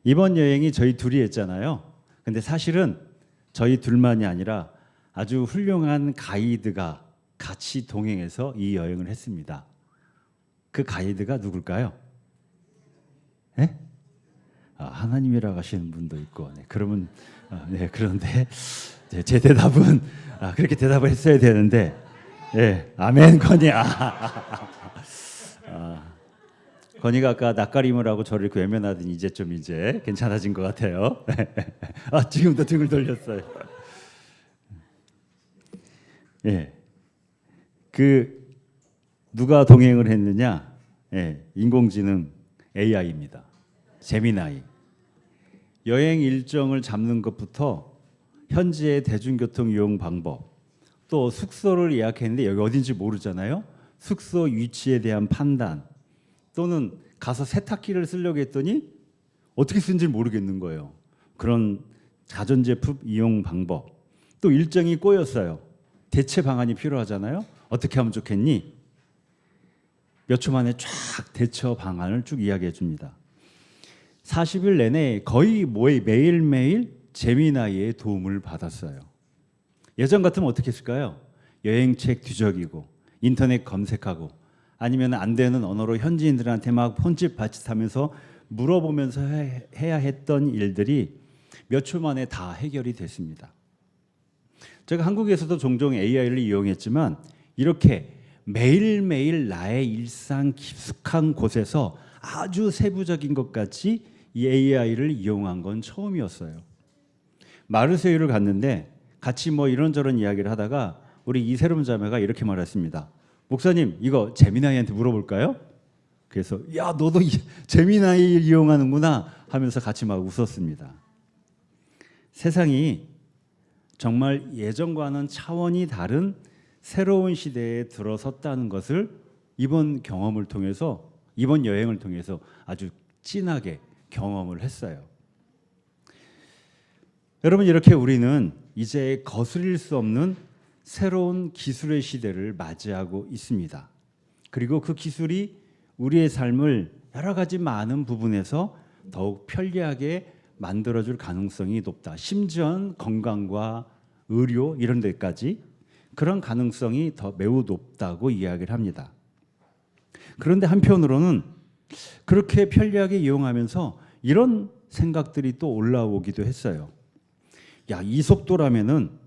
이번 여행이 저희 둘이 했잖아요. 근데 사실은 저희 둘만이 아니라 아주 훌륭한 가이드가 같이 동행해서 이 여행을 했습니다. 그 가이드가 누굴까요? 네? 하나님이라고 하시는 분도 있고. 네, 그러면 네, 그런데 제 대답은 그렇게 대답을 했어야 되는데, 네, 아멘 건이. 건이가 아까 낯가림을 하고 저를 이렇게 외면하더니 이제 좀 괜찮아진 것 같아요. 지금도 등을 돌렸어요. 예, 그 누가 동행을 했느냐? 예, 인공지능 AI입니다. 제미나이. 여행 일정을 잡는 것부터 현지의 대중교통 이용 방법, 또 숙소를 예약했는데 여기 어딘지 모르잖아요. 숙소 위치에 대한 판단, 또는 가서 세탁기를 쓰려고 했더니 어떻게 쓰는지 모르겠는 거예요. 그런 가전제품 이용 방법, 또 일정이 꼬였어요. 대체 방안이 필요하잖아요. 어떻게 하면 좋겠니? 몇 초 만에 쫙 대처 방안을 쭉 이야기해 줍니다. 40일 내내 거의 매일매일 제미나이의 도움을 받았어요. 예전 같으면 어떻게 했을까요? 여행책 뒤적이고 인터넷 검색하고 아니면 안 되는 언어로 현지인들한테 막 폰집 받짓하면서 물어보면서 해야 했던 일들이 몇 초 만에 다 해결이 됐습니다. 제가 한국에서도 종종 AI를 이용했지만 이렇게 매일매일 나의 일상 깊숙한 곳에서 아주 세부적인 것까지 이 AI를 이용한 건 처음이었어요. 마르세유를 갔는데 같이 이런저런 이야기를 하다가 우리 이세롬 자매가 이렇게 말했습니다. 목사님, 이거 제미나이한테 물어볼까요? 그래서 야, 너도 제미나이 이용하는구나 하면서 같이 막 웃었습니다. 세상이 정말 예전과는 차원이 다른 새로운 시대에 들어섰다는 것을 이번 여행을 통해서 아주 진하게 경험을 했어요. 여러분, 이렇게 우리는 이제 거스릴 수 없는 새로운 기술의 시대를 맞이하고 있습니다. 그리고 그 기술이 우리의 삶을 여러 가지 많은 부분에서 더욱 편리하게 만들어줄 가능성이 높다. 심지어 건강과 의료 이런 데까지 그런 가능성이 더 매우 높다고 이야기를 합니다. 그런데 한편으로는 그렇게 편리하게 이용하면서 이런 생각들이 또 올라오기도 했어요. 야, 이 속도라면은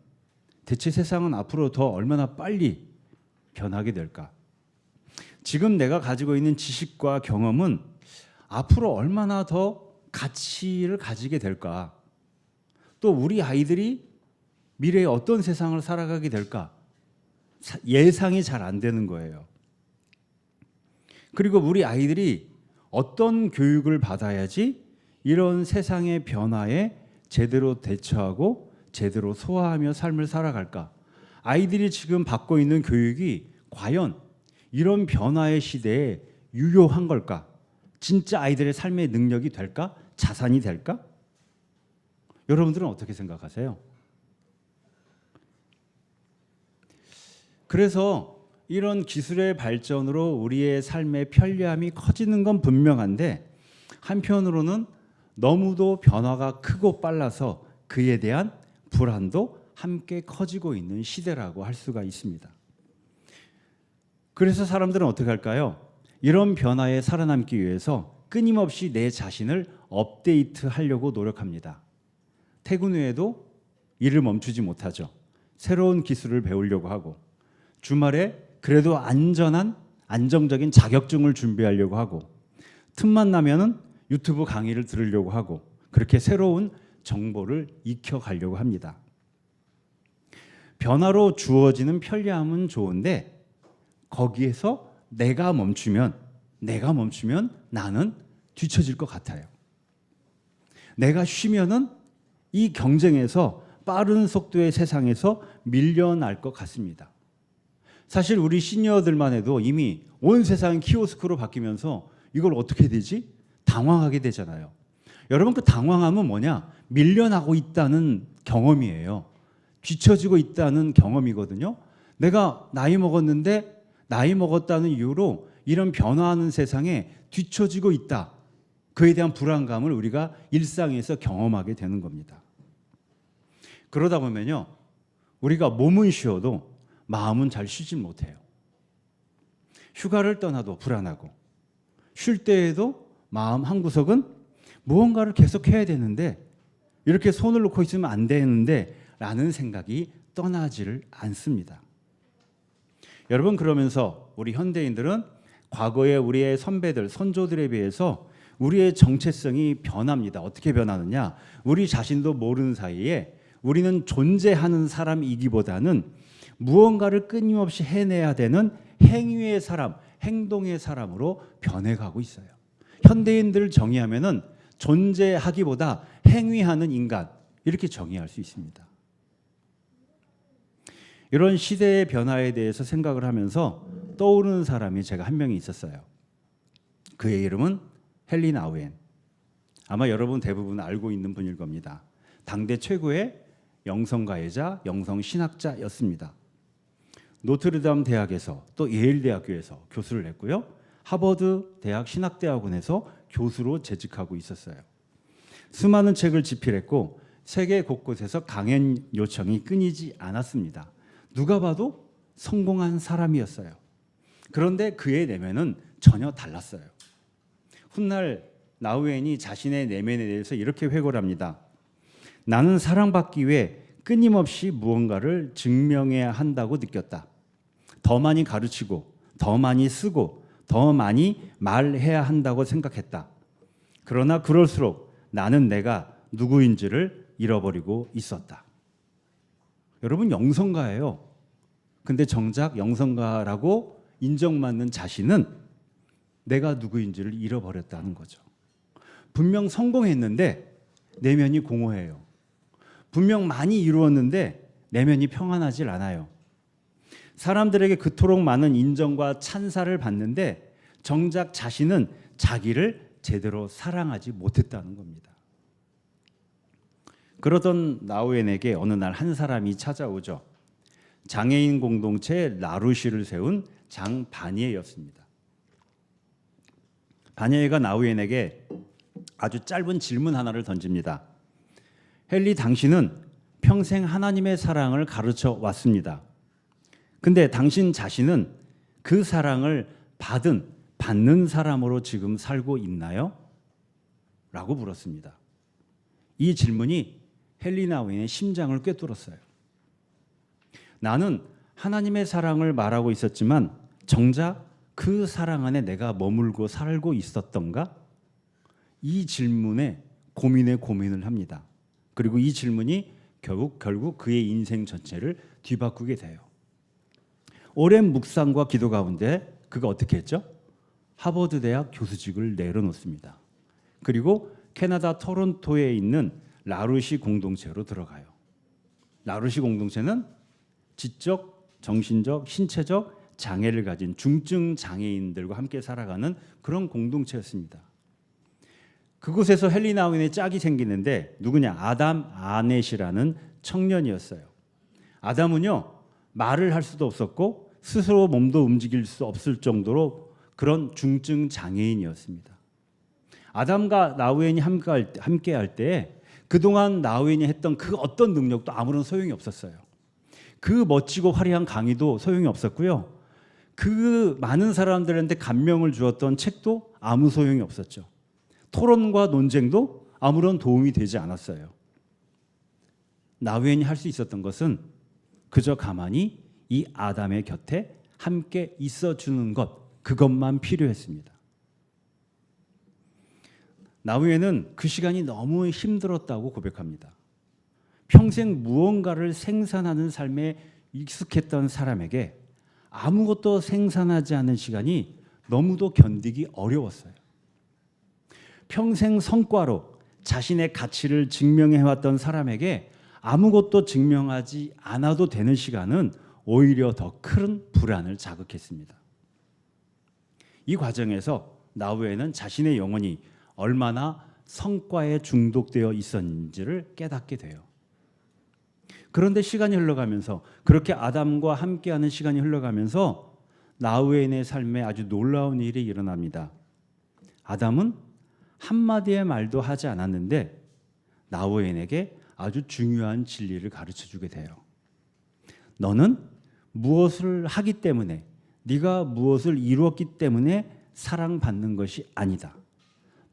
대체 세상은 앞으로 더 얼마나 빨리 변하게 될까? 지금 내가 가지고 있는 지식과 경험은 앞으로 얼마나 더 가치를 가지게 될까? 또 우리 아이들이 미래에 어떤 세상을 살아가게 될까? 예상이 잘 안 되는 거예요. 그리고 우리 아이들이 어떤 교육을 받아야지 이런 세상의 변화에 제대로 대처하고 제대로 소화하며 삶을 살아갈까? 아이들이 지금 받고 있는 교육이 과연 이런 변화의 시대에 유효한 걸까? 진짜 아이들의 삶의 능력이 될까? 자산이 될까? 여러분들은 어떻게 생각하세요? 그래서 이런 기술의 발전으로 우리의 삶의 편리함이 커지는 건 분명한데 한편으로는 너무도 변화가 크고 빨라서 그에 대한 불안도 함께 커지고 있는 시대라고 할 수가 있습니다. 그래서 사람들은 어떻게 할까요? 이런 변화에 살아남기 위해서 끊임없이 내 자신을 업데이트하려고 노력합니다. 퇴근 후에도 일을 멈추지 못하죠. 새로운 기술을 배우려고 하고 주말에 그래도 안정적인 자격증을 준비하려고 하고 틈만 나면은 유튜브 강의를 들으려고 하고 그렇게 새로운 정보를 익혀가려고 합니다. 변화로 주어지는 편리함은 좋은데 거기에서 내가 멈추면 나는 뒤처질 것 같아요. 내가 쉬면은 이 경쟁에서 빠른 속도의 세상에서 밀려날 것 같습니다. 사실 우리 시니어들만 해도 이미 온 세상이 키오스크로 바뀌면서 이걸 어떻게 되지? 당황하게 되잖아요. 여러분, 그 당황함은 뭐냐? 밀려나고 있다는 경험이에요. 뒤처지고 있다는 경험이거든요. 내가 나이 먹었는데 나이 먹었다는 이유로 이런 변화하는 세상에 뒤처지고 있다. 그에 대한 불안감을 우리가 일상에서 경험하게 되는 겁니다. 그러다 보면요, 우리가 몸은 쉬어도 마음은 잘 쉬질 못해요. 휴가를 떠나도 불안하고, 쉴 때에도 마음 한구석은 무언가를 계속 해야 되는데, 이렇게 손을 놓고 있으면 안 되는데 라는 생각이 떠나지를 않습니다. 여러분, 그러면서 우리 현대인들은 과거의 우리의 선배들, 선조들에 비해서 우리의 정체성이 변합니다. 어떻게 변하느냐? 우리 자신도 모르는 사이에 우리는 존재하는 사람이기보다는 무언가를 끊임없이 해내야 되는 행위의 사람, 행동의 사람으로 변해가고 있어요. 현대인들을 정의하면은 존재하기보다 행위하는 인간, 이렇게 정의할 수 있습니다. 이런 시대의 변화에 대해서 생각을 하면서 떠오르는 사람이 제가 한 명이 있었어요. 그의 이름은 헨리 나우엔. 아마 여러분 대부분 알고 있는 분일 겁니다. 당대 최고의 영성가이자 영성신학자였습니다. 노트르담 대학에서 또 예일 대학교에서 교수를 했고요. 하버드 대학 신학대학원에서 교수로 재직하고 있었어요. 수많은 책을 집필했고 세계 곳곳에서 강연 요청이 끊이지 않았습니다. 누가 봐도 성공한 사람이었어요. 그런데 그의 내면은 전혀 달랐어요. 훗날 나우엔이 자신의 내면에 대해서 이렇게 회고를 합니다. 나는 사랑받기 위해 끊임없이 무언가를 증명해야 한다고 느꼈다. 더 많이 가르치고 더 많이 쓰고 더 많이 말해야 한다고 생각했다. 그러나 그럴수록 나는 내가 누구인지를 잃어버리고 있었다. 여러분, 영성가예요. 근데 정작 영성가라고 인정받는 자신은 내가 누구인지를 잃어버렸다는 거죠. 분명 성공했는데 내면이 공허해요. 분명 많이 이루었는데 내면이 평안하질 않아요. 사람들에게 그토록 많은 인정과 찬사를 받는데 정작 자신은 자기를 제대로 사랑하지 못했다는 겁니다. 그러던 나우엔에게 어느 날 한 사람이 찾아오죠. 장애인 공동체 라루시를 세운 장 바니에였습니다. 바니에가 나우엔에게 아주 짧은 질문 하나를 던집니다. 헨리, 당신은 평생 하나님의 사랑을 가르쳐 왔습니다. 근데 당신 자신은 그 사랑을 받는 사람으로 지금 살고 있나요? 라고 물었습니다. 이 질문이 헨리 나우엔의 심장을 꿰뚫었어요. 나는 하나님의 사랑을 말하고 있었지만 정작 그 사랑 안에 내가 머물고 살고 있었던가? 이 질문에 고민을 합니다. 그리고 이 질문이 결국 그의 인생 전체를 뒤바꾸게 돼요. 오랜 묵상과 기도 가운데 그가 어떻게 했죠? 하버드 대학 교수직을 내려놓습니다. 그리고 캐나다 토론토에 있는 라루시 공동체로 들어가요. 라루시 공동체는 지적, 정신적, 신체적 장애를 가진 중증 장애인들과 함께 살아가는 그런 공동체였습니다. 그곳에서 헨리 나우엔의 짝이 생기는데 누구냐? 아담 아넷이라는 청년이었어요. 아담은요, 말을 할 수도 없었고 스스로 몸도 움직일 수 없을 정도로 그런 중증 장애인이었습니다. 아담과 나우엔이 함께 할 때 그동안 나우엔이 했던 그 어떤 능력도 아무런 소용이 없었어요. 그 멋지고 화려한 강의도 소용이 없었고요. 그 많은 사람들한테 감명을 주었던 책도 아무 소용이 없었죠. 토론과 논쟁도 아무런 도움이 되지 않았어요. 나우엔이 할 수 있었던 것은 그저 가만히 이 아담의 곁에 함께 있어주는 것, 그것만 필요했습니다. 나우엔은 그 시간이 너무 힘들었다고 고백합니다. 평생 무언가를 생산하는 삶에 익숙했던 사람에게 아무것도 생산하지 않은 시간이 너무도 견디기 어려웠어요. 평생 성과로 자신의 가치를 증명해왔던 사람에게 아무것도 증명하지 않아도 되는 시간은 오히려 더 큰 불안을 자극했습니다. 이 과정에서 나우엔은 자신의 영혼이 얼마나 성과에 중독되어 있었는지를 깨닫게 돼요. 그런데 시간이 흘러가면서, 그렇게 아담과 함께하는 시간이 흘러가면서 나우엔의 삶에 아주 놀라운 일이 일어납니다. 아담은 한마디의 말도 하지 않았는데 나우엔에게 아주 중요한 진리를 가르쳐 주게 돼요. 너는 무엇을 하기 때문에, 네가 무엇을 이루었기 때문에 사랑받는 것이 아니다.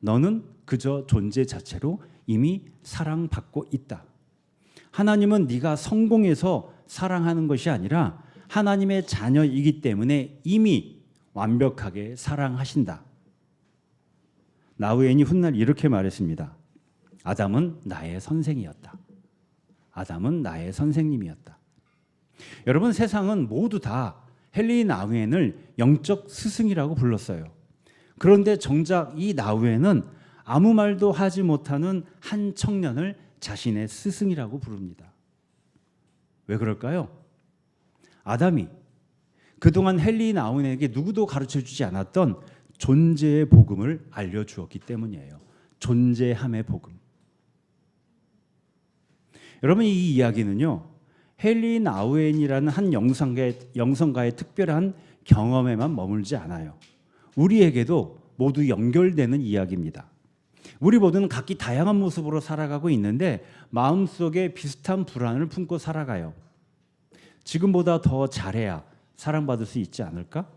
너는 그저 존재 자체로 이미 사랑받고 있다. 하나님은 네가 성공해서 사랑하는 것이 아니라 하나님의 자녀이기 때문에 이미 완벽하게 사랑하신다. 나우엔이 훗날 이렇게 말했습니다. 아담은 나의 선생이었다. 아담은 나의 선생님이었다. 여러분, 세상은 모두 다 헨리 나우엔을 영적 스승이라고 불렀어요. 그런데 정작 이 나우엔은 아무 말도 하지 못하는 한 청년을 자신의 스승이라고 부릅니다. 왜 그럴까요? 아담이 그동안 헨리 나우엔에게 누구도 가르쳐주지 않았던 존재의 복음을 알려주었기 때문이에요. 존재함의 복음. 여러분, 이 이야기는요, 헨리 나우엔이라는 한 영성가의 특별한 경험에만 머물지 않아요. 우리에게도 모두 연결되는 이야기입니다. 우리 모두는 각기 다양한 모습으로 살아가고 있는데 마음속에 비슷한 불안을 품고 살아가요. 지금보다 더 잘해야 사랑받을 수 있지 않을까?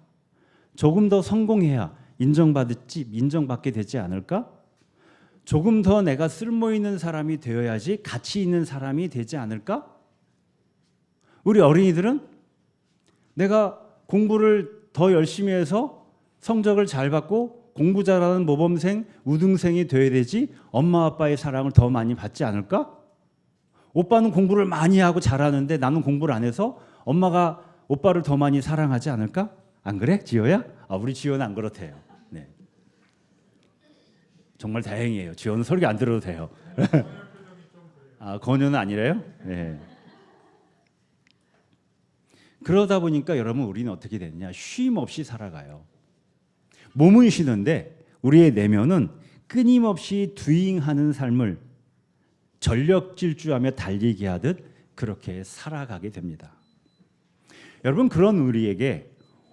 조금 더 성공해야 인정받게 되지 않을까? 조금 더 내가 쓸모있는 사람이 되어야지 가치 있는 사람이 되지 않을까? 우리 어린이들은 내가 공부를 더 열심히 해서 성적을 잘 받고 공부 잘하는 모범생, 우등생이 되어야 되지 엄마 아빠의 사랑을 더 많이 받지 않을까? 오빠는 공부를 많이 하고 잘하는데 나는 공부를 안 해서 엄마가 오빠를 더 많이 사랑하지 않을까? 안 그래? 지효야? 우리 지효는 안 그렇대요. 네. 정말 다행이에요. 지효는 설교 안 들어도 돼요. 권유는 아니래요? 네. 그러다 보니까 여러분, 우리는 어떻게 됐냐? 쉼 없이 살아가요. 몸은 쉬는데 우리의 내면은 끊임없이 두잉하는 삶을 전력 질주하며 달리기 하듯 그렇게 살아가게 됩니다. 여러분, 그런 우리에게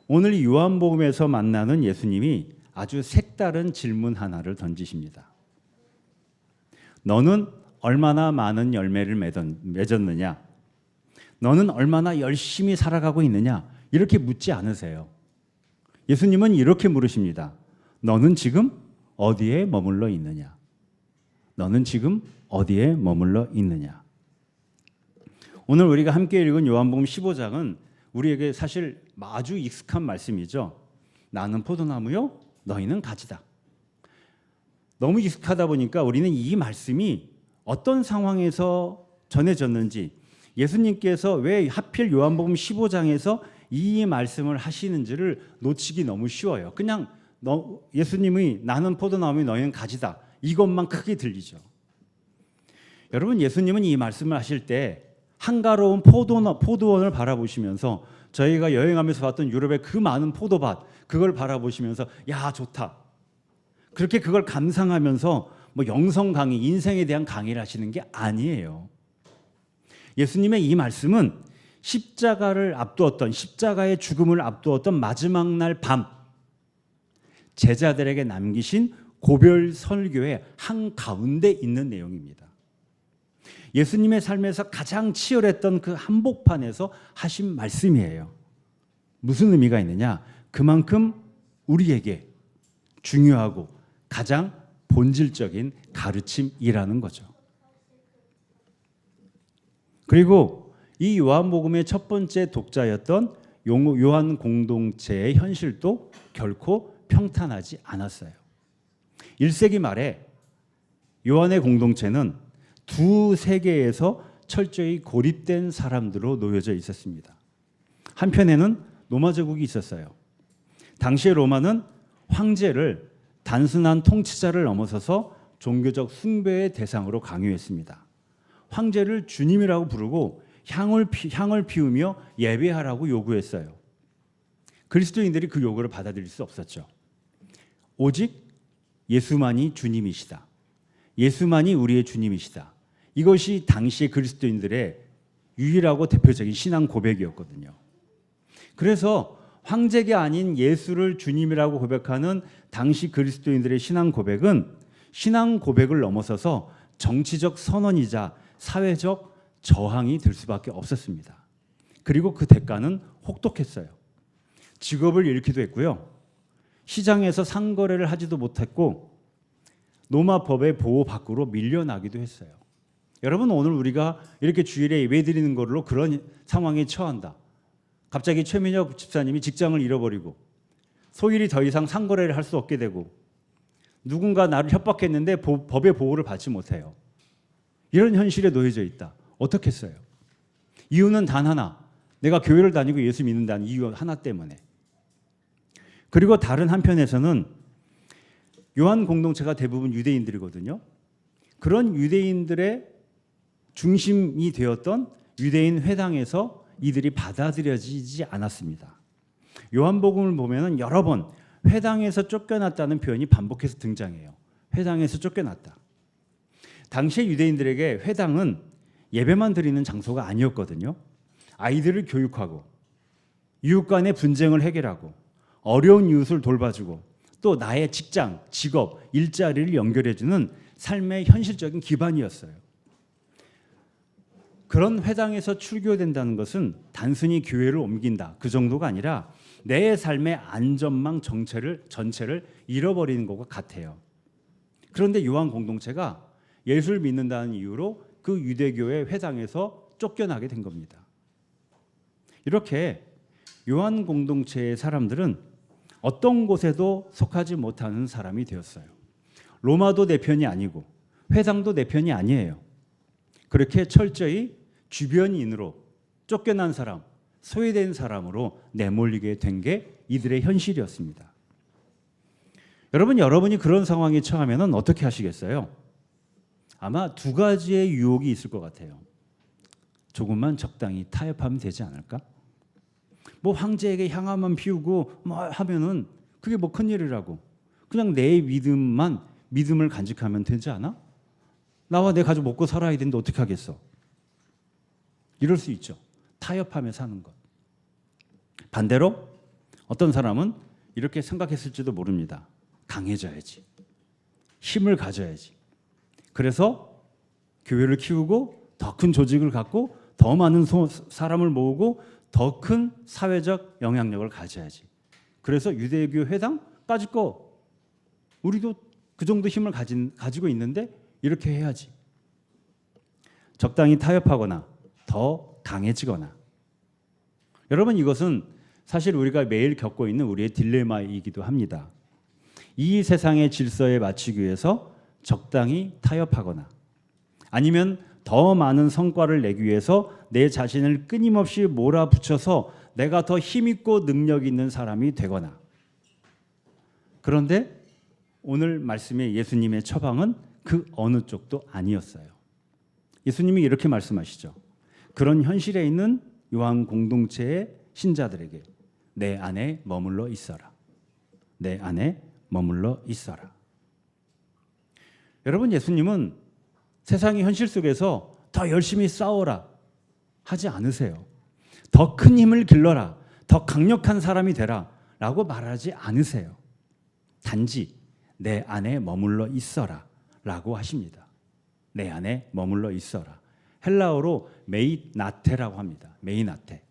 오늘 요한복음에서 만나는 예수님이 아주 색다른 질문 하나를 던지십니다. 너는 얼마나 많은 열매를 맺었느냐? 너는 얼마나 열심히 살아가고 있느냐? 이렇게 묻지 않으세요. 예수님은 이렇게 물으십니다. 너는 지금 어디에 머물러 있느냐? 너는 지금 어디에 머물러 있느냐? 오늘 우리가 함께 읽은 요한복음 15장은 우리에게 사실 아주 익숙한 말씀이죠. 나는 포도나무요, 너희는 가지다. 너무 익숙하다 보니까 우리는 이 말씀이 어떤 상황에서 전해졌는지, 예수님께서 왜 하필 요한복음 15장에서 이 말씀을 하시는지를 놓치기 너무 쉬워요. 그냥 예수님이 나는 포도나무요, 너희는 가지다, 이것만 크게 들리죠. 여러분, 예수님은 이 말씀을 하실 때 한가로운 포도원을 바라보시면서 저희가 여행하면서 봤던 유럽의 그 많은 포도밭, 그걸 바라보시면서 야, 좋다, 그렇게 그걸 감상하면서 영성 강의, 인생에 대한 강의를 하시는 게 아니에요. 예수님의 이 말씀은 십자가를 앞두었던, 십자가의 죽음을 앞두었던 마지막 날 밤 제자들에게 남기신 고별 설교의 한가운데 있는 내용입니다. 예수님의 삶에서 가장 치열했던 그 한복판에서 하신 말씀이에요. 무슨 의미가 있느냐? 그만큼 우리에게 중요하고 가장 본질적인 가르침이라는 거죠. 그리고 이 요한복음의 첫 번째 독자였던 요한 공동체의 현실도 결코 평탄하지 않았어요. 1세기 말에 요한의 공동체는 두 세계에서 철저히 고립된 사람들로 놓여져 있었습니다. 한편에는 로마 제국이 있었어요. 당시의 로마는 황제를 단순한 통치자를 넘어서서 종교적 숭배의 대상으로 강요했습니다. 황제를 주님이라고 부르고 향을 피우며 예배하라고 요구했어요. 그리스도인들이 그 요구를 받아들일 수 없었죠. 오직 예수만이 주님이시다, 예수만이 우리의 주님이시다, 이것이 당시의 그리스도인들의 유일하고 대표적인 신앙 고백이었거든요. 그래서 황제가 아닌 예수를 주님이라고 고백하는 당시 그리스도인들의 신앙 고백은 신앙 고백을 넘어서서 정치적 선언이자 사회적 저항이 될 수밖에 없었습니다. 그리고 그 대가는 혹독했어요. 직업을 잃기도 했고요. 시장에서 상거래를 하지도 못했고 로마법의 보호 밖으로 밀려나기도 했어요. 여러분, 오늘 우리가 이렇게 주일에 예배드리는 걸로 그런 상황에 처한다. 갑자기 최민혁 집사님이 직장을 잃어버리고 소일이 더 이상 상거래를 할 수 없게 되고 누군가 나를 협박했는데 법의 보호를 받지 못해요. 이런 현실에 놓여져 있다. 어떻겠어요? 이유는 단 하나. 내가 교회를 다니고 예수 믿는다는 이유 하나 때문에. 그리고 다른 한편에서는 요한 공동체가 대부분 유대인들이거든요. 그런 유대인들의 중심이 되었던 유대인 회당에서 이들이 받아들여지지 않았습니다. 요한복음을 보면 여러 번 회당에서 쫓겨났다는 표현이 반복해서 등장해요. 회당에서 쫓겨났다. 당시의 유대인들에게 회당은 예배만 드리는 장소가 아니었거든요. 아이들을 교육하고 이웃 간의 분쟁을 해결하고 어려운 이웃을 돌봐주고 또 나의 직장, 직업, 일자리를 연결해주는 삶의 현실적인 기반이었어요. 그런 회당에서 출교된다는 것은 단순히 교회를 옮긴다 그 정도가 아니라 내 삶의 안전망 전체를 잃어버리는 것과 같아요. 그런데 요한 공동체가 예수를 믿는다는 이유로 그 유대교의 회당에서 쫓겨나게 된 겁니다. 이렇게 요한 공동체의 사람들은 어떤 곳에도 속하지 못하는 사람이 되었어요. 로마도 내 편이 아니고 회당도 내 편이 아니에요. 그렇게 철저히 주변인으로 쫓겨난 사람, 소외된 사람으로 내몰리게 된 게 이들의 현실이었습니다. 여러분이 그런 상황에 처하면 어떻게 하시겠어요? 아마 두 가지의 유혹이 있을 것 같아요. 조금만 적당히 타협하면 되지 않을까? 뭐 황제에게 향화만 피우고 뭐 하면은 그게 뭐 큰일이라고. 그냥 내 믿음을 간직하면 되지 않아? 나와 내 가족 먹고 살아야 되는데 어떻게 하겠어? 이럴 수 있죠. 타협하며 사는 것. 반대로 어떤 사람은 이렇게 생각했을지도 모릅니다. 강해져야지. 힘을 가져야지. 그래서 교회를 키우고 더 큰 조직을 갖고 더 많은 사람을 모으고 더 큰 사회적 영향력을 가져야지. 그래서 유대교 회당 빠질 거 우리도 그 정도 힘을 가지고 있는데 이렇게 해야지. 적당히 타협하거나 더 강해지거나. 여러분, 이것은 사실 우리가 매일 겪고 있는 우리의 딜레마이기도 합니다. 이 세상의 질서에 맞추기 위해서 적당히 타협하거나 아니면 더 많은 성과를 내기 위해서 내 자신을 끊임없이 몰아붙여서 내가 더 힘있고 능력 있는 사람이 되거나. 그런데 오늘 말씀의 예수님의 처방은 그 어느 쪽도 아니었어요. 예수님이 이렇게 말씀하시죠. 그런 현실에 있는 요한 공동체의 신자들에게 내 안에 머물러 있어라. 내 안에 머물러 있어라. 여러분, 예수님은 세상의 현실 속에서 더 열심히 싸워라 하지 않으세요. 더 큰 힘을 길러라. 더 강력한 사람이 되라 라고 말하지 않으세요. 단지 내 안에 머물러 있어라 라고 하십니다. 내 안에 머물러 있어라. 헬라어로 메이나테라고 합니다. 메이나테.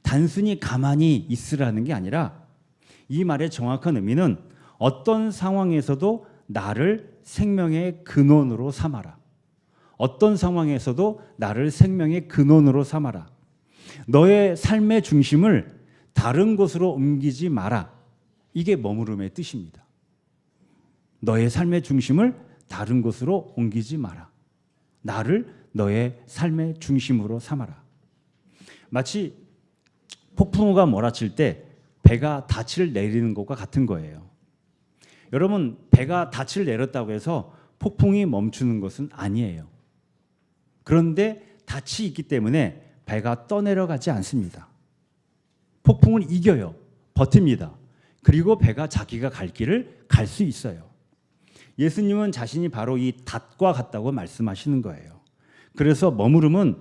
단순히 가만히 있으라는 게 아니라 이 말의 정확한 의미는 어떤 상황에서도 나를 생명의 근원으로 삼아라. 어떤 상황에서도 나를 생명의 근원으로 삼아라. 너의 삶의 중심을 다른 곳으로 옮기지 마라. 이게 머무름의 뜻입니다. 너의 삶의 중심을 다른 곳으로 옮기지 마라. 나를 너의 삶의 중심으로 삼아라. 마치 폭풍우가 몰아칠 때 배가 닻을 내리는 것과 같은 거예요. 여러분, 배가 닻을 내렸다고 해서 폭풍이 멈추는 것은 아니에요. 그런데 닻이 있기 때문에 배가 떠내려가지 않습니다. 폭풍을 이겨요. 버팁니다. 그리고 배가 자기가 갈 길을 갈 수 있어요. 예수님은 자신이 바로 이 닷과 같다고 말씀하시는 거예요. 그래서 머무름은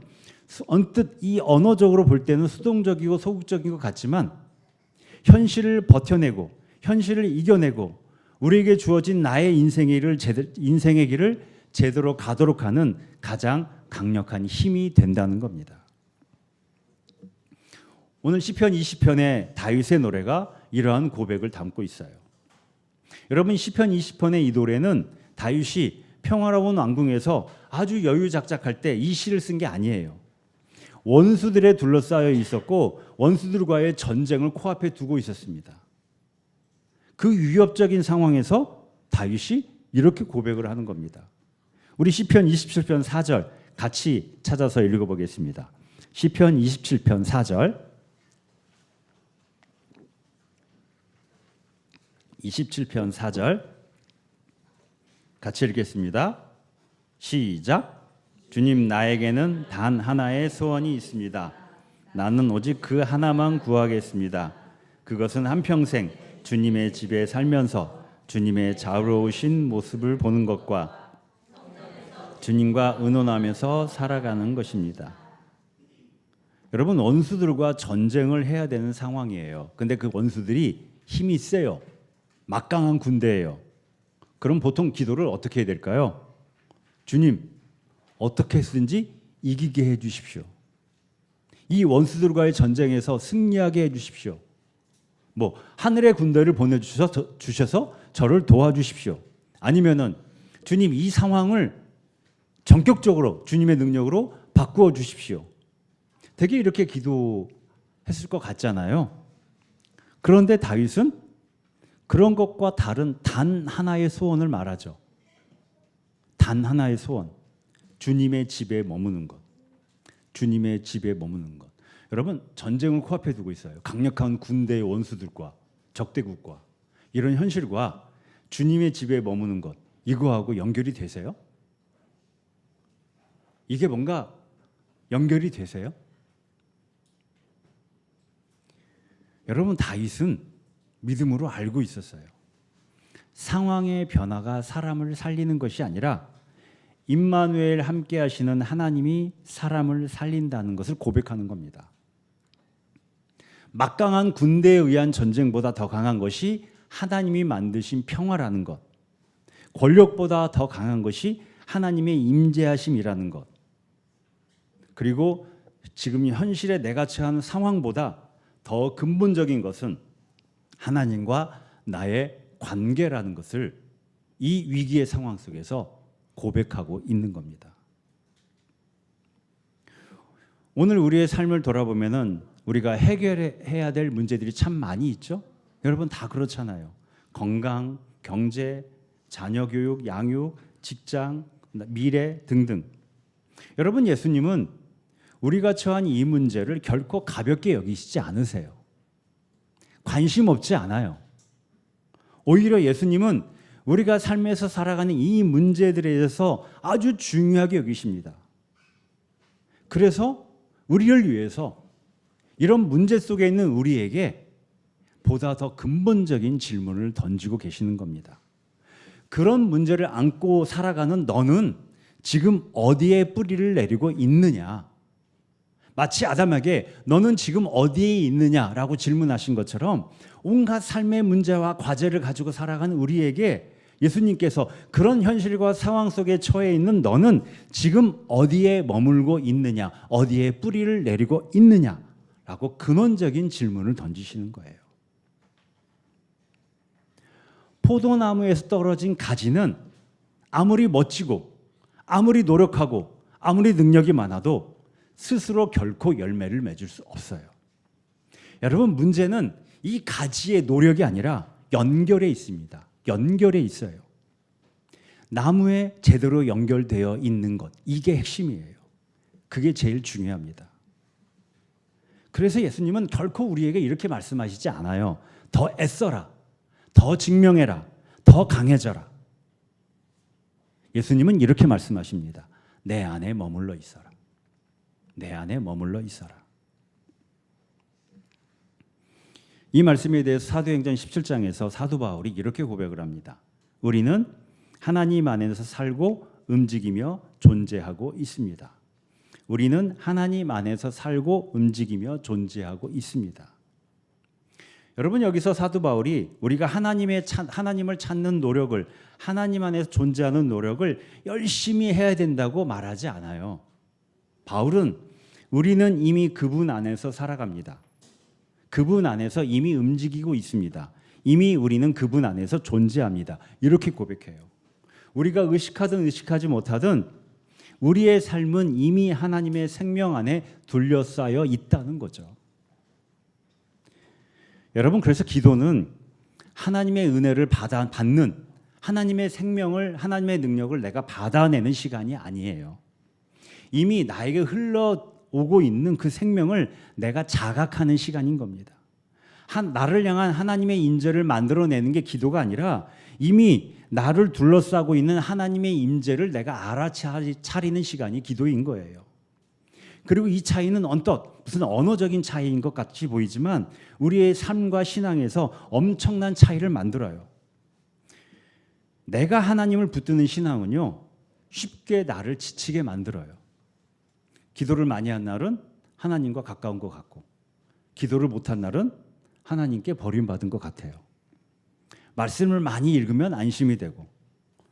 언뜻 이 언어적으로 볼 때는 수동적이고 소극적인 것 같지만 현실을 버텨내고 현실을 이겨내고 우리에게 주어진 나의 인생의 길을 제대로 가도록 하는 가장 강력한 힘이 된다는 겁니다. 오늘 시편 20편의 다윗의 노래가 이러한 고백을 담고 있어요. 여러분, 시편 20편의 이 노래는 다윗이 평화로운 왕궁에서 아주 여유작작할 때 이 시를 쓴 게 아니에요. 원수들에 둘러싸여 있었고 원수들과의 전쟁을 코앞에 두고 있었습니다. 그 위협적인 상황에서 다윗이 이렇게 고백을 하는 겁니다. 우리 시편 27편 4절 같이 찾아서 읽어보겠습니다. 시편 27편 4절 27편 4절 같이 읽겠습니다. 시작. 주님, 나에게는 단 하나의 소원이 있습니다. 나는 오직 그 하나만 구하겠습니다. 그것은 한평생 주님의 집에 살면서 주님의 자유로우신 모습을 보는 것과 주님과 의논하면서 살아가는 것입니다. 여러분, 원수들과 전쟁을 해야 되는 상황이에요. 근데 그 원수들이 힘이 세요. 막강한 군대예요. 그럼 보통 기도를 어떻게 해야 될까요? 주님, 어떻게 해서든지 이기게 해 주십시오. 이 원수들과의 전쟁에서 승리하게 해 주십시오. 하늘의 군대를 보내주셔서 저를 도와주십시오. 아니면은 주님, 이 상황을 전격적으로 주님의 능력으로 바꾸어 주십시오. 되게 이렇게 기도했을 것 같잖아요. 그런데 다윗은 그런 것과 다른 단 하나의 소원을 말하죠. 단 하나의 소원. 주님의 집에 머무는 것. 주님의 집에 머무는 것. 여러분, 전쟁을 코앞에 두고 있어요. 강력한 군대의 원수들과 적대국과 이런 현실과 주님의 집에 머무는 것, 이거하고 연결이 되세요? 이게 뭔가 연결이 되세요? 여러분, 다윗은 믿음으로 알고 있었어요. 상황의 변화가 사람을 살리는 것이 아니라 임마누엘 함께 하시는 하나님이 사람을 살린다는 것을 고백하는 겁니다. 막강한 군대에 의한 전쟁보다 더 강한 것이 하나님이 만드신 평화라는 것, 권력보다 더 강한 것이 하나님의 임재하심이라는 것, 그리고 지금 현실에 내가 처한 상황보다 더 근본적인 것은 하나님과 나의 관계라는 것을 이 위기의 상황 속에서 고백하고 있는 겁니다. 오늘 우리의 삶을 돌아보면은 우리가 해결해야 될 문제들이 참 많이 있죠. 여러분, 다 그렇잖아요. 건강, 경제, 자녀 교육, 양육, 직장, 미래 등등. 여러분, 예수님은 우리가 처한 이 문제를 결코 가볍게 여기시지 않으세요. 관심 없지 않아요. 오히려 예수님은 우리가 삶에서 살아가는 이 문제들에 대해서 아주 중요하게 여기십니다. 그래서 우리를 위해서 이런 문제 속에 있는 우리에게 보다 더 근본적인 질문을 던지고 계시는 겁니다. 그런 문제를 안고 살아가는 너는 지금 어디에 뿌리를 내리고 있느냐? 마치 아담에게 너는 지금 어디에 있느냐라고 질문하신 것처럼 온갖 삶의 문제와 과제를 가지고 살아가는 우리에게 예수님께서 그런 현실과 상황 속에 처해 있는 너는 지금 어디에 머물고 있느냐, 어디에 뿌리를 내리고 있느냐라고 근원적인 질문을 던지시는 거예요. 포도나무에서 떨어진 가지는 아무리 멋지고 아무리 노력하고 아무리 능력이 많아도 스스로 결코 열매를 맺을 수 없어요. 여러분, 문제는 이 가지의 노력이 아니라 연결에 있습니다. 연결에 있어요. 나무에 제대로 연결되어 있는 것, 이게 핵심이에요. 그게 제일 중요합니다. 그래서 예수님은 결코 우리에게 이렇게 말씀하시지 않아요. 더 애써라, 더 증명해라, 더 강해져라. 예수님은 이렇게 말씀하십니다. 내 안에 머물러 있어라. 내 안에 머물러 있어라. 이 말씀에 대해서 사도행전 17장에서 사도 바울이 이렇게 고백을 합니다. 우리는 하나님 안에서 살고 움직이며 존재하고 있습니다. 우리는 하나님 안에서 살고 움직이며 존재하고 있습니다. 여러분 여기서 사도 바울이 우리가 하나님을 찾는 노력을, 하나님 안에서 존재하는 노력을 열심히 해야 된다고 말하지 않아요. 바울은 우리는 이미 그분 안에서 살아갑니다. 그분 안에서 이미 움직이고 있습니다. 이미 우리는 그분 안에서 존재합니다. 이렇게 고백해요. 우리가 의식하든 의식하지 못하든 우리의 삶은 이미 하나님의 생명 안에 둘러싸여 있다는 거죠. 여러분, 그래서 기도는 하나님의 은혜를 받는, 하나님의 생명을, 하나님의 능력을 내가 받아내는 시간이 아니에요. 이미 나에게 흘러오고 있는 그 생명을 내가 자각하는 시간인 겁니다. 나를 향한 하나님의 임재를 만들어내는 게 기도가 아니라 이미 나를 둘러싸고 있는 하나님의 임재를 내가 알아차리는 시간이 기도인 거예요. 그리고 이 차이는 언뜻 무슨 언어적인 차이인 것 같이 보이지만 우리의 삶과 신앙에서 엄청난 차이를 만들어요. 내가 하나님을 붙드는 신앙은요, 쉽게 나를 지치게 만들어요. 기도를 많이 한 날은 하나님과 가까운 것 같고, 기도를 못한 날은 하나님께 버림받은 것 같아요. 말씀을 많이 읽으면 안심이 되고,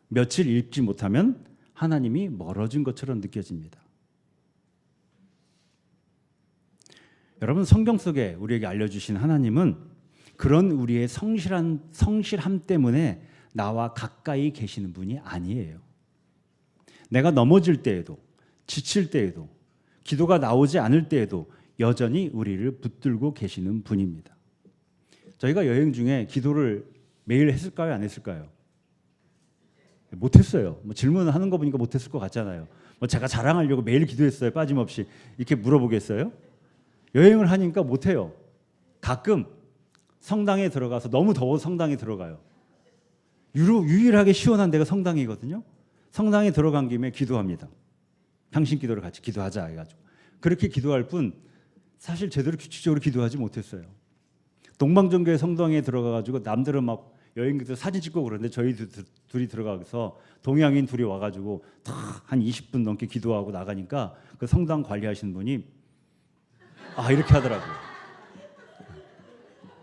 며칠 읽지 못하면 하나님이 멀어진 것처럼 느껴집니다. 여러분, 성경 속에 우리에게 알려주신 하나님은 그런 우리의 성실함 때문에 나와 가까이 계시는 분이 아니에요. 내가 넘어질 때에도, 지칠 때에도, 기도가 나오지 않을 때에도 여전히 우리를 붙들고 계시는 분입니다. 저희가 여행 중에 기도를 매일 했을까요? 안 했을까요? 못했어요. 질문하는 거 보니까 못했을 것 같잖아요. 제가 자랑하려고 매일 기도했어요, 빠짐없이. 이렇게 물어보겠어요? 여행을 하니까 못해요. 가끔 성당에 들어가서, 너무 더워서 성당에 들어가요. 유일하게 시원한 데가 성당이거든요. 성당에 들어간 김에 기도합니다. 평신 기도를 같이 기도하자 해가지고 그렇게 기도할 뿐 사실 제대로 규칙적으로 기도하지 못했어요. 동방정교회 성당에 들어가가지고 남들은 막 여행객들 사진 찍고 그러는데 저희 둘이 들어가서 동양인 둘이 와가지고 한 20분 넘게 기도하고 나가니까 그 성당 관리하시는 분이 이렇게 하더라고요.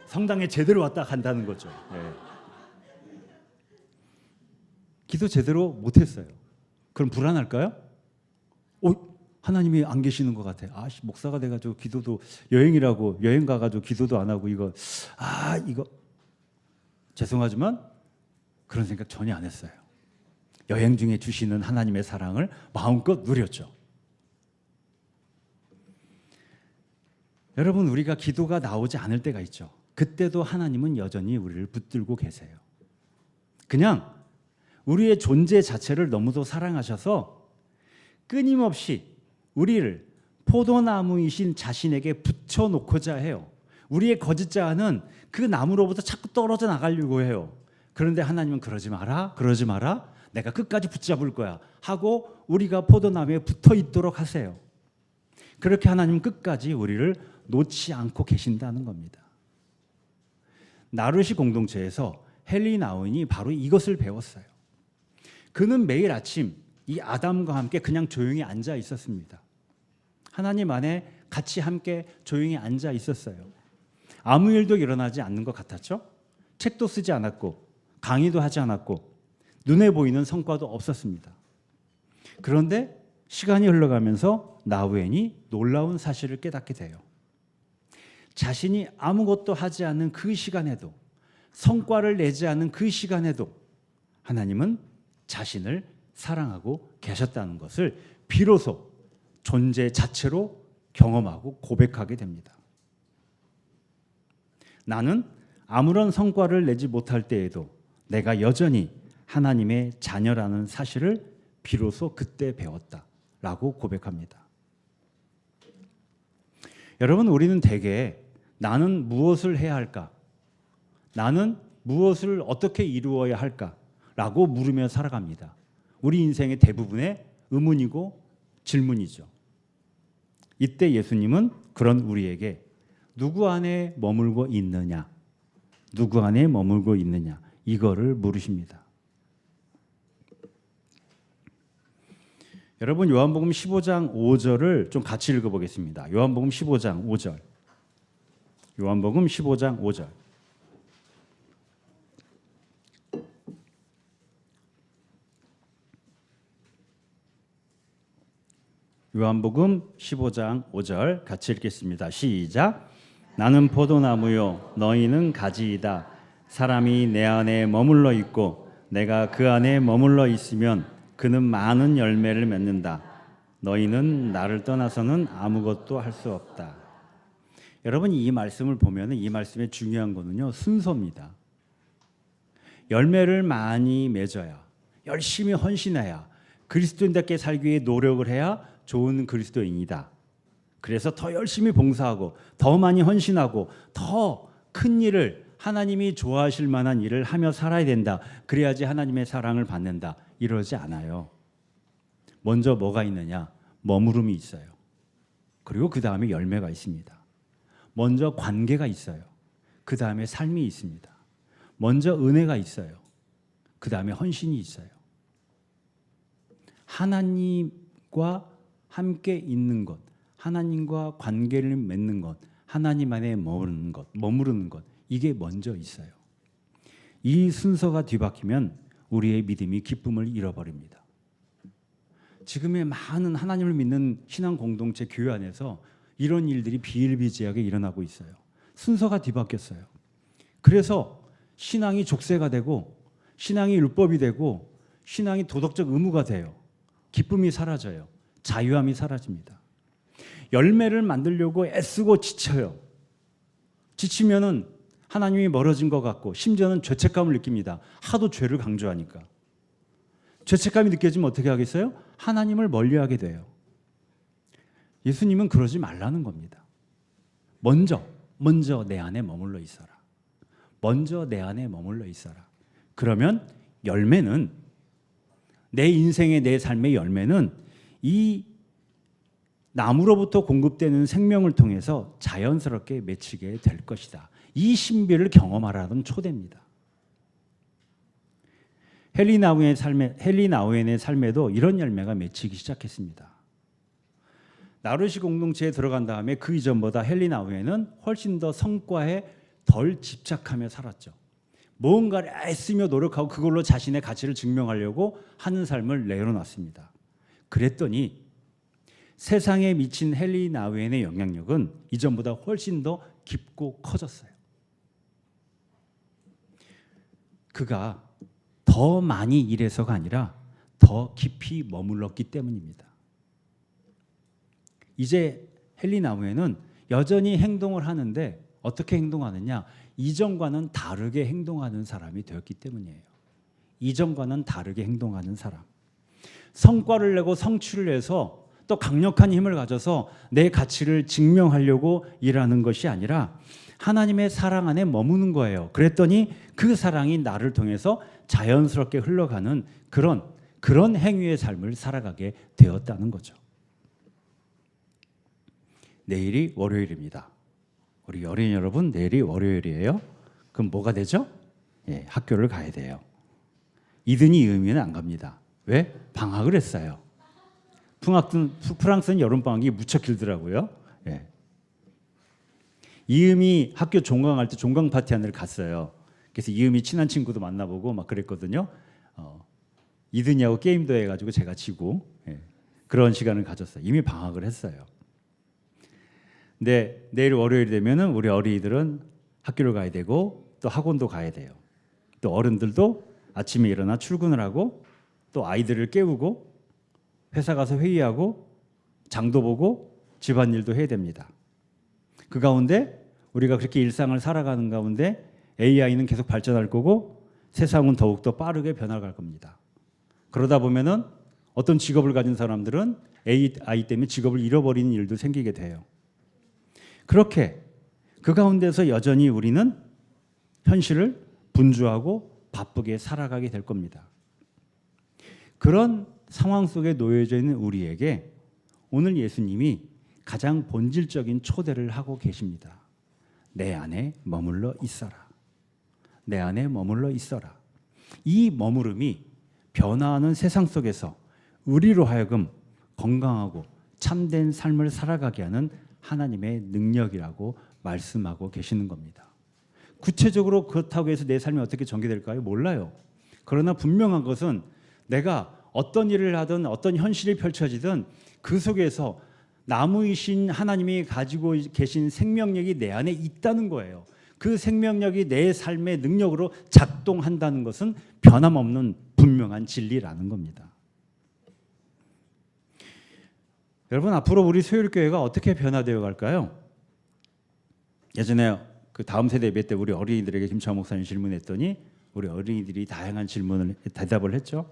성당에 제대로 왔다 간다는 거죠. 네. 기도 제대로 못했어요. 그럼 불안할까요? 하나님이 안 계시는 것 같아. 목사가 돼가지고 기도도 여행이라고 여행 가가지고 기도도 안 하고 이거 죄송하지만 그런 생각 전혀 안 했어요. 여행 중에 주시는 하나님의 사랑을 마음껏 누렸죠. 여러분, 우리가 기도가 나오지 않을 때가 있죠. 그때도 하나님은 여전히 우리를 붙들고 계세요. 그냥 우리의 존재 자체를 너무도 사랑하셔서 끊임없이 우리를 포도나무이신 자신에게 붙여놓고자 해요. 우리의 거짓자는 그 나무로부터 자꾸 떨어져 나가려고 해요. 그런데 하나님은 그러지 마라, 그러지 마라, 내가 끝까지 붙잡을 거야 하고 우리가 포도나무에 붙어 있도록 하세요. 그렇게 하나님은 끝까지 우리를 놓지 않고 계신다는 겁니다. 나루시 공동체에서 헨리 나우인이 바로 이것을 배웠어요. 그는 매일 아침 이 아담과 함께 그냥 조용히 앉아 있었습니다. 하나님 안에 같이 함께 조용히 앉아 있었어요. 아무 일도 일어나지 않는 것 같았죠? 책도 쓰지 않았고 강의도 하지 않았고 눈에 보이는 성과도 없었습니다. 그런데 시간이 흘러가면서 나우엔이 놀라운 사실을 깨닫게 돼요. 자신이 아무것도 하지 않는 그 시간에도, 성과를 내지 않은 그 시간에도 하나님은 자신을 사랑하고 계셨다는 것을 비로소 존재 자체로 경험하고 고백하게 됩니다. 나는 아무런 성과를 내지 못할 때에도 내가 여전히 하나님의 자녀라는 사실을 비로소 그때 배웠다라고 고백합니다. 여러분, 우리는 대개 나는 무엇을 해야 할까? 나는 무엇을 어떻게 이루어야 할까? 라고 물으며 살아갑니다. 우리 인생의 대부분의 의문이고 질문이죠. 이때 예수님은 그런 우리에게 누구 안에 머물고 있느냐? 누구 안에 머물고 있느냐? 이거를 물으십니다. 여러분, 요한복음 15장 5절을 좀 같이 읽어보겠습니다. 요한복음 15장 5절. 요한복음 15장 5절. 요한복음 15장 5절 같이 읽겠습니다. 시작. 나는 포도나무요 너희는 가지이다. 사람이 내 안에 머물러 있고 내가 그 안에 머물러 있으면 그는 많은 열매를 맺는다. 너희는 나를 떠나서는 아무것도 할 수 없다. 여러분 이 말씀을 보면 이 말씀의 중요한 거는요 순서입니다. 열매를 많이 맺어야 열심히 헌신해야 그리스도인답게 살기 위해 노력을 해야 좋은 그리스도인이다. 그래서 더 열심히 봉사하고 더 많이 헌신하고 더 큰 일을 하나님이 좋아하실 만한 일을 하며 살아야 된다. 그래야지 하나님의 사랑을 받는다. 이러지 않아요. 먼저 뭐가 있느냐? 머무름이 있어요. 그리고 그 다음에 열매가 있습니다. 먼저 관계가 있어요. 그 다음에 삶이 있습니다. 먼저 은혜가 있어요. 그 다음에 헌신이 있어요. 하나님과 함께 있는 것, 하나님과 관계를 맺는 것, 하나님 안에 머무르는 것, 이게 먼저 있어요. 이 순서가 뒤바뀌면 우리의 믿음이 기쁨을 잃어버립니다. 지금의 많은 하나님을 믿는 신앙 공동체 교회 안에서 이런 일들이 비일비재하게 일어나고 있어요. 순서가 뒤바뀌었어요. 그래서 신앙이 족쇄가 되고 신앙이 율법이 되고 신앙이 도덕적 의무가 돼요. 기쁨이 사라져요. 자유함이 사라집니다. 열매를 만들려고 애쓰고 지쳐요. 지치면은 하나님이 멀어진 것 같고 심지어는 죄책감을 느낍니다. 하도 죄를 강조하니까. 죄책감이 느껴지면 어떻게 하겠어요? 하나님을 멀리하게 돼요. 예수님은 그러지 말라는 겁니다. 먼저 내 안에 머물러 있어라. 먼저 내 안에 머물러 있어라. 그러면 열매는 내 인생의 내 삶의 열매는 이 나무로부터 공급되는 생명을 통해서 자연스럽게 맺히게 될 것이다. 이 신비를 경험하라는 초대입니다. 헨리 나우엔의 삶에도 이런 열매가 맺히기 시작했습니다. 나루시 공동체에 들어간 다음에 그 이전보다 헨리 나우엔은 훨씬 더 성과에 덜 집착하며 살았죠. 무언가를 애쓰며 노력하고 그걸로 자신의 가치를 증명하려고 하는 삶을 내려놨습니다. 그랬더니 세상에 미친 헨리 나우엔의 영향력은 이전보다 훨씬 더 깊고 커졌어요. 그가 더 많이 일해서가 아니라 더 깊이 머물렀기 때문입니다. 이제 헨리 나우엔은 여전히 행동을 하는데 어떻게 행동하느냐? 이전과는 다르게 행동하는 사람이 되었기 때문이에요. 이전과는 다르게 행동하는 사람. 성과를 내고 성취를 해서 또 강력한 힘을 가져서 내 가치를 증명하려고 일하는 것이 아니라 하나님의 사랑 안에 머무는 거예요. 그랬더니 그 사랑이 나를 통해서 자연스럽게 흘러가는 그런 행위의 삶을 살아가게 되었다는 거죠. 내일이 월요일입니다. 우리 어린이 여러분, 내일이 월요일이에요. 그럼 뭐가 되죠? 예, 학교를 가야 돼요. 이든이 이음이는 안 갑니다. 왜? 방학을 했어요. 프랑스는 여름방학이 무척 길더라고요. 예. 이음이 학교 종강할 때 종강 파티 하나를 갔어요. 그래서 이음이 친한 친구도 만나보고 막 그랬거든요. 이든이하고 게임도 해가지고 제가 지고 그런 시간을 가졌어요. 이미 방학을 했어요. 근데 내일 월요일 되면은 우리 어린이들은 학교를 가야 되고 또 학원도 가야 돼요. 또 어른들도 아침에 일어나 출근을 하고 또 아이들을 깨우고 회사 가서 회의하고 장도 보고 집안일도 해야 됩니다. 그 가운데 우리가 그렇게 일상을 살아가는 가운데 AI는 계속 발전할 거고 세상은 더욱더 빠르게 변화갈 겁니다. 그러다 보면은 어떤 직업을 가진 사람들은 AI 때문에 직업을 잃어버리는 일도 생기게 돼요. 그렇게 그 가운데서 여전히 우리는 현실을 분주하고 바쁘게 살아가게 될 겁니다. 그런 상황 속에 놓여져 있는 우리에게 오늘 예수님이 가장 본질적인 초대를 하고 계십니다. 내 안에 머물러 있어라. 내 안에 머물러 있어라. 이 머무름이 변화하는 세상 속에서 우리로 하여금 건강하고 참된 삶을 살아가게 하는 하나님의 능력이라고 말씀하고 계시는 겁니다. 구체적으로 그렇다고 해서 내 삶이 어떻게 전개될까요? 몰라요. 그러나 분명한 것은 내가 어떤 일을 하든 어떤 현실이 펼쳐지든 그 속에서 나무이신 하나님이 가지고 계신 생명력이 내 안에 있다는 거예요. 그 생명력이 내 삶의 능력으로 작동한다는 것은 변함없는 분명한 진리라는 겁니다. 여러분, 앞으로 우리 소율교회가 어떻게 변화되어 갈까요? 예전에 그 다음 세대 예배 때 우리 어린이들에게 김창호 목사님 질문했더니 우리 어린이들이 다양한 질문을 대답을 했죠.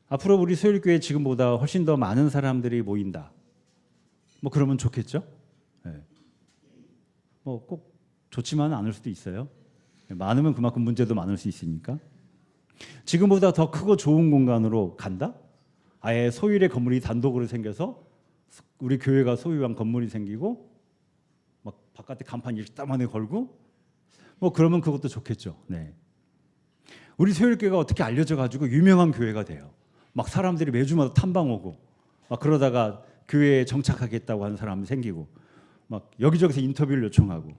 앞으로 우리 소율교회 지금보다 훨씬 더 많은 사람들이 모인다. 뭐 그러면 좋겠죠? 네. 뭐 꼭 좋지만은 않을 수도 있어요. 많으면 그만큼 문제도 많을 수 있으니까. 지금보다 더 크고 좋은 공간으로 간다? 아예 소율의 건물이 단독으로 생겨서 우리 교회가 소유한 건물이 생기고 막 바깥에 간판 일따만에 걸고 뭐 그러면 그것도 좋겠죠. 네. 우리 소율교회가 어떻게 알려져 가지고 유명한 교회가 돼요. 막 사람들이 매주마다 탐방 오고 막 그러다가 교회에 정착하겠다고 하는 사람이 생기고 막 여기저기서 인터뷰를 요청하고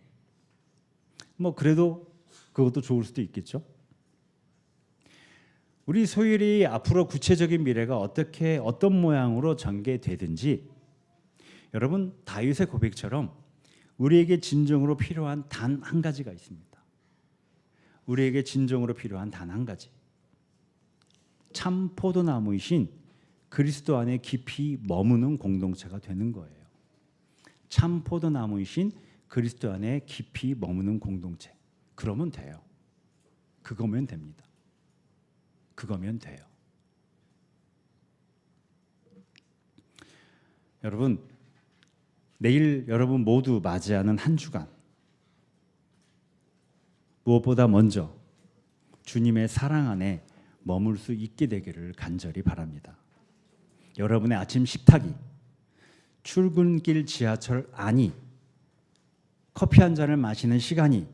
뭐 그래도 그것도 좋을 수도 있겠죠. 우리 소율이 앞으로 구체적인 미래가 어떻게 어떤 모양으로 전개되든지 여러분 다윗의 고백처럼 우리에게 진정으로 필요한 단 한 가지가 있습니다. 우리에게 진정으로 필요한 단 한 가지. 참 포도나무이신 그리스도 안에 깊이 머무는 공동체가 되는 거예요. 참 포도나무이신 그리스도 안에 깊이 머무는 공동체. 그러면 돼요. 그거면 됩니다. 그거면 돼요. 여러분, 내일 여러분 모두 맞이하는 한 주간 무엇보다 먼저 주님의 사랑 안에 머물 수 있게 되기를 간절히 바랍니다. 여러분의 아침 식탁이 출근길 지하철 안이 커피 한 잔을 마시는 시간이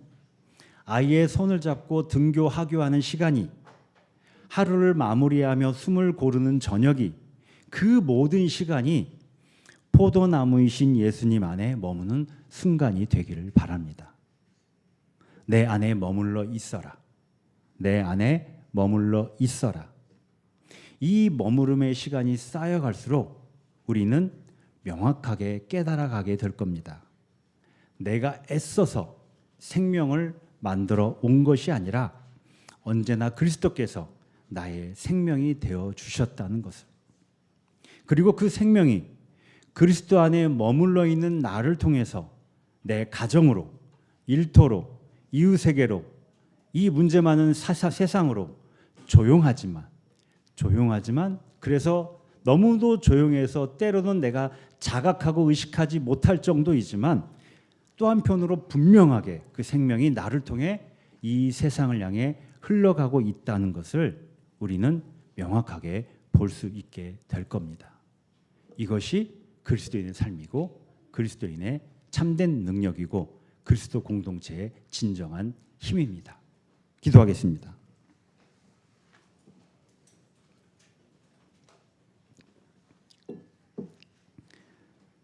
아이의 손을 잡고 등교 하교하는 시간이 하루를 마무리하며 숨을 고르는 저녁이 그 모든 시간이 포도나무이신 예수님 안에 머무는 순간이 되기를 바랍니다. 내 안에 머물러 있어라. 내 안에 머물러 있어라. 이 머무름의 시간이 쌓여갈수록 우리는 명확하게 깨달아가게 될 겁니다. 내가 애써서 생명을 만들어 온 것이 아니라 언제나 그리스도께서 나의 생명이 되어 주셨다는 것을. 그리고 그 생명이 그리스도 안에 머물러 있는 나를 통해서 내 가정으로, 일터로, 이웃에게로, 이 문제 많은 세상으로 조용하지만 그래서 너무도 조용해서 때로는 내가 자각하고 의식하지 못할 정도이지만 또 한편으로 분명하게 그 생명이 나를 통해 이 세상을 향해 흘러가고 있다는 것을 우리는 명확하게 볼 수 있게 될 겁니다. 이것이 그리스도인의 삶이고 그리스도인의 참된 능력이고 그리스도 공동체의 진정한 힘입니다. 기도하겠습니다.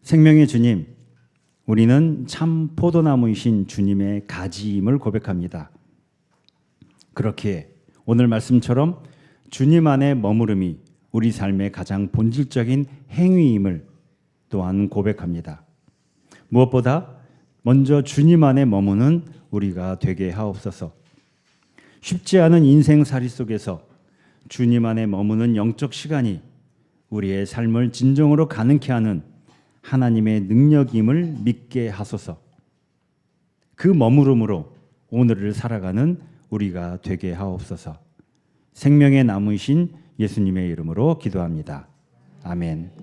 생명의 주님, 우리는 참 포도나무이신 주님의 가지임을 고백합니다. 그렇게 오늘 말씀처럼 주님 안에 머무름이 우리 삶의 가장 본질적인 행위임을 또한 고백합니다. 무엇보다 먼저 주님 안에 머무는 우리가 되게 하옵소서. 쉽지 않은 인생살이 속에서 주님 안에 머무는 영적 시간이 우리의 삶을 진정으로 가능케 하는 하나님의 능력임을 믿게 하소서. 그 머무름으로 오늘을 살아가는 우리가 되게 하옵소서. 생명의 나무이신 예수님의 이름으로 기도합니다. 아멘.